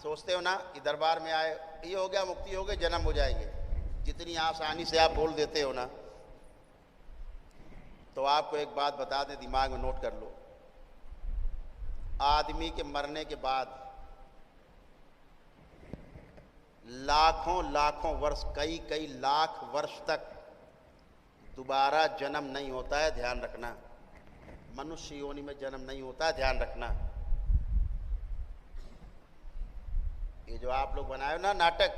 सोचते हो ना कि दरबार में आए, ये हो गया, मुक्ति हो गई, जन्म हो जाएंगे, जितनी आसानी से आप बोल देते हो ना, तो आपको एक बात बता दें, दिमाग में नोट कर लो। आदमी के मरने के बाद लाखों लाखों वर्ष, कई कई लाख वर्ष तक दोबारा जन्म नहीं होता है, ध्यान रखना। मनुष्य योनि में जन्म नहीं होता है, ध्यान रखना। ये जो आप लोग बनाए हो ना नाटक,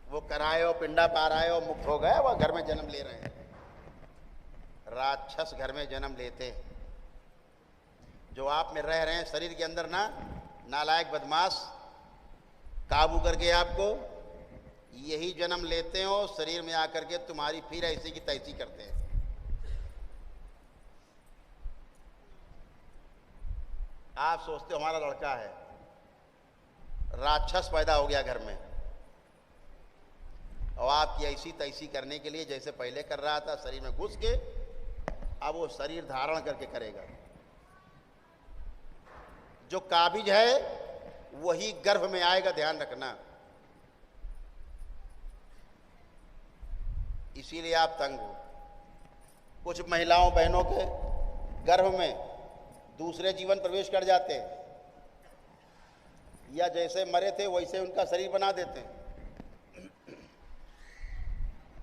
वो कराए हो, पिंडा पार आए हो, मुक्त हो गए, वो घर में जन्म ले रहे हैं। राक्षस घर में जन्म लेते हैं। जो आप में रह रहे हैं शरीर के अंदर ना, नालायक बदमाश, काबू करके आपको यही जन्म लेते हो, शरीर में आकर के तुम्हारी फिर ऐसी की तैसी करते हैं। आप सोचते हो हमारा लड़का है, राक्षस पैदा हो गया घर में, और आपकी ऐसी तैसी करने के लिए जैसे पहले कर रहा था, शरीर में घुस के, अब वो शरीर धारण करके करेगा। जो काबिज है वही गर्भ में आएगा, ध्यान रखना। इसीलिए आप तंग हो। कुछ महिलाओं बहनों के गर्भ में दूसरे जीवन प्रवेश कर जाते हैं, या जैसे मरे थे वैसे उनका शरीर बना देते हैं।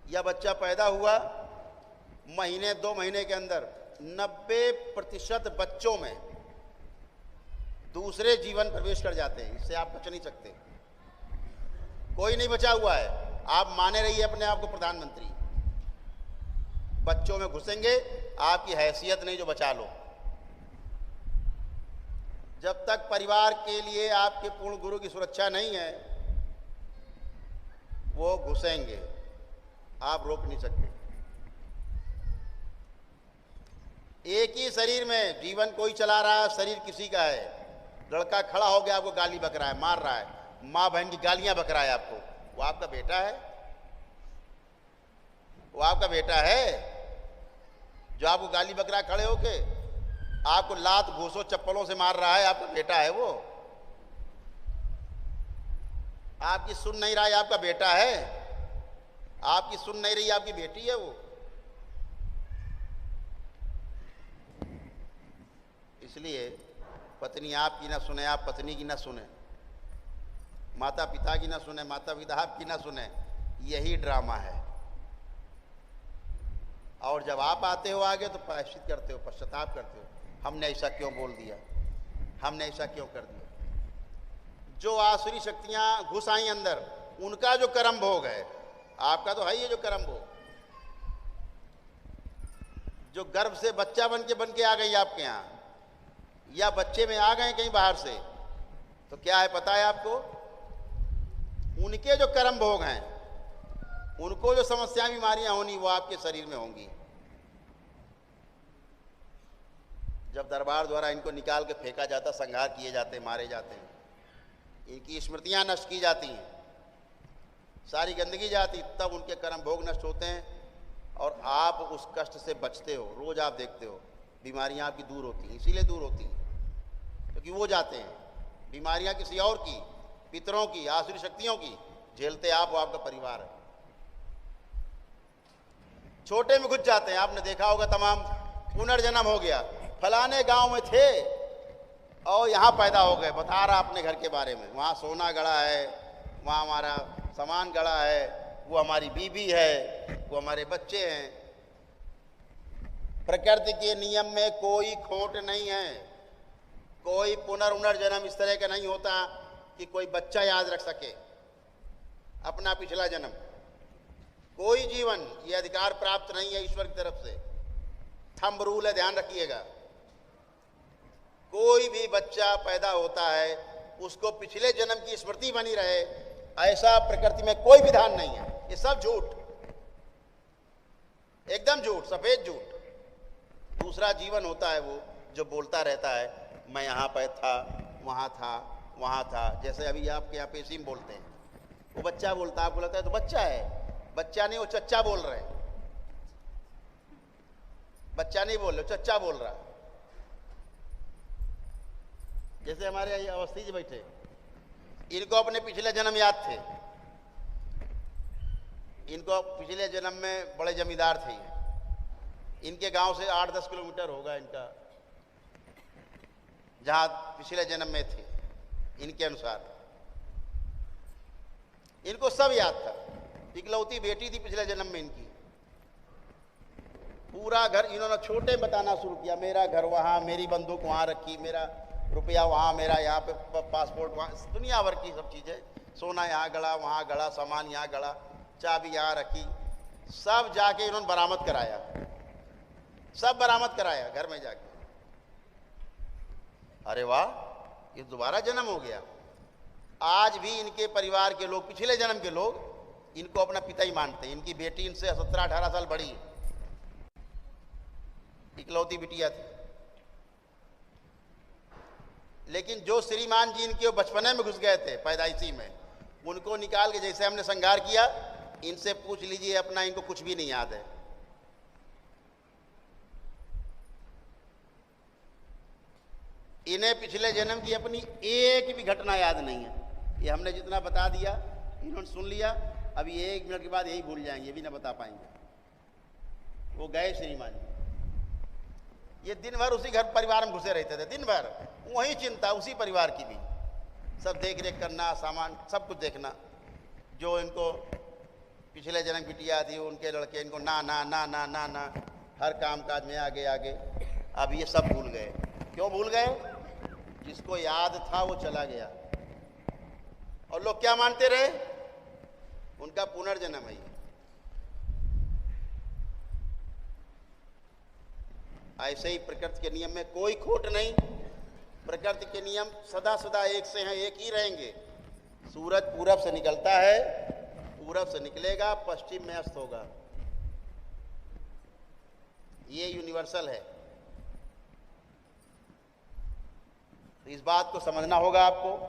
या बच्चा पैदा हुआ, महीने 2 महीने के अंदर 90% बच्चों में दूसरे जीवन प्रवेश कर जाते हैं। इससे आप बच नहीं सकते, कोई नहीं बचा हुआ है। आप माने रहिए अपने आप को प्रधानमंत्री, बच्चों में घुसेंगे, आपकी हैसियत नहीं जो बचा लो। जब तक परिवार के लिए आपके पूर्ण गुरु की सुरक्षा नहीं है, वो घुसेंगे, आप रोक नहीं सकते। एक ही शरीर में जीवन कोई चला रहा है, शरीर किसी का है। लड़का खड़ा हो गया, आपको गाली बक रहा है, मार रहा है, माँ बहन की गालियां बक रहा है आपको, वो आपका बेटा है? वो आपका बेटा है जो आपको गाली बक रहा है खड़े होके? आपको लात घूसों चप्पलों से मार रहा है, आपका बेटा है वो? आपकी सुन नहीं रहा है, आपका बेटा है? आपकी सुन नहीं रही, आपकी बेटी है वो? इसलिए पत्नी आपकी ना सुने, आप पत्नी की ना सुने, माता पिता की ना सुने, माता पिता आपकी ना सुने, यही ड्रामा है। और जब आप आते हो आगे तो प्रायश्चित करते हो, पश्चाताप करते हो, हमने ऐसा क्यों बोल दिया, हमने ऐसा क्यों कर दिया। जो आसुरी शक्तियां घुस आई अंदर, उनका जो कर्म भोग है, आपका तो है ही जो कर्म भोग। जो गर्भ से बच्चा बन के आ गई आपके यहाँ, या बच्चे में आ गए कहीं बाहर से, तो क्या है पता है आपको? उनके जो कर्म भोग हैं, उनको जो समस्या बीमारियां होनी, वो आपके शरीर में होंगी। जब दरबार द्वारा इनको निकाल के फेंका जाता, संहार किए जाते, मारे जाते हैं, इनकी स्मृतियां नष्ट की जाती हैं, सारी गंदगी जाती, तब उनके कर्म भोग नष्ट होते हैं और आप उस कष्ट से बचते हो। रोज आप देखते हो बीमारियां आपकी दूर होती हैं, इसीलिए दूर होती हैं क्योंकि वो जाते हैं। बीमारियां किसी और की, पितरों की, आसुरी शक्तियों की झेलते आप हो, आपका परिवार है। छोटे में घुस जाते हैं, आपने देखा होगा, तमाम पुनर्जन्म हो गया, फलाने गांव में थे और यहाँ पैदा हो गए, बता रहा अपने घर के बारे में, वहाँ सोना गड़ा है, वहाँ हमारा सामान गड़ा है, वो हमारी बीबी है, वो हमारे बच्चे हैं। प्रकृति के नियम में कोई खोट नहीं है, कोई पुनर्जन्म इस तरह का नहीं होता कि कोई बच्चा याद रख सके अपना पिछला जन्म। कोई जीवन ये अधिकार प्राप्त नहीं है ईश्वर की तरफ से, थंब रूल है, ध्यान रखिएगा। कोई भी बच्चा पैदा होता है, उसको पिछले जन्म की स्मृति बनी रहे, ऐसा प्रकृति में कोई विधान नहीं है। ये सब झूठ, एकदम झूठ, सफेद झूठ। दूसरा जीवन होता है वो जो बोलता रहता है, मैं यहाँ पे था, वहाँ था, वहाँ था। जैसे अभी आपके यहाँ पेशीम बोलते हैं, वो बच्चा बोलता है, आपको लगता है तो बच्चा है। बच्चा नहीं, वो चच्चा बोल रहे हैं। बच्चा नहीं बोल रहे, चच्चा बोल रहा है। जैसे हमारे अवस्थी जी बैठे, इनको अपने पिछले जन्म याद थे, इनको पिछले जन्म में बड़े जमींदार थे। इनके गांव से 8-10 किलोमीटर होगा इनका जहां पिछले जन्म में थे। इनके अनुसार इनको सब याद था। इकलौती बेटी थी पिछले जन्म में इनकी। पूरा घर इन्होंने छोटे बताना शुरू किया, मेरा घर वहां, मेरी बंदूक वहां रखी, मेरा रुपया वहां, मेरा यहाँ पे पासपोर्ट वहां, दुनिया भर की सब चीजें, सोना यहाँ गड़ा, वहां गड़ा, सामान यहाँ गड़ा, चाबी यहाँ रखी, सब जाके इन्होंने बरामद कराया, सब बरामद कराया घर में जाके। अरे वाह, ये दोबारा जन्म हो गया। आज भी इनके परिवार के लोग, पिछले जन्म के लोग, इनको अपना पिता ही मानते हैं। इनकी बेटी इनसे 17-18 साल बड़ी है, इकलौती बिटिया थी। लेकिन जो श्रीमान जी इनके बचपने में घुस गए थे, पैदाइशी में, उनको निकाल के, जैसे हमने श्रृंगार किया, इनसे पूछ लीजिए अपना, इनको कुछ भी नहीं याद है। इन्हें पिछले जन्म की अपनी एक भी घटना याद नहीं है। ये हमने जितना बता दिया, इन्होंने सुन लिया, अभी 1 मिनट के बाद यही भूल जाएंगे, ये भी ना बता पाएंगे। वो गए श्रीमान जी, ये दिन भर उसी घर परिवार में घुसे रहते थे, दिन भर वही चिंता, उसी परिवार की भी, सब देख रेख करना, सामान सब कुछ देखना। जो इनको पिछले जन्म बिटिया थी, उनके लड़के इनको ना ना ना ना ना ना, हर काम काज में आगे आगे। अब ये सब भूल गए। क्यों भूल गए? जिसको याद था वो चला गया। और लोग क्या मानते रहे? उनका पुनर्जन्म है ये। ऐसे ही प्रकृति के नियम में कोई खोट नहीं। प्रकृति के नियम सदा सदा एक से हैं, एक ही रहेंगे। सूरज पूरब से निकलता है, पूरब से निकलेगा, पश्चिम में अस्त होगा। ये यूनिवर्सल है। तो इस बात को समझना होगा आपको।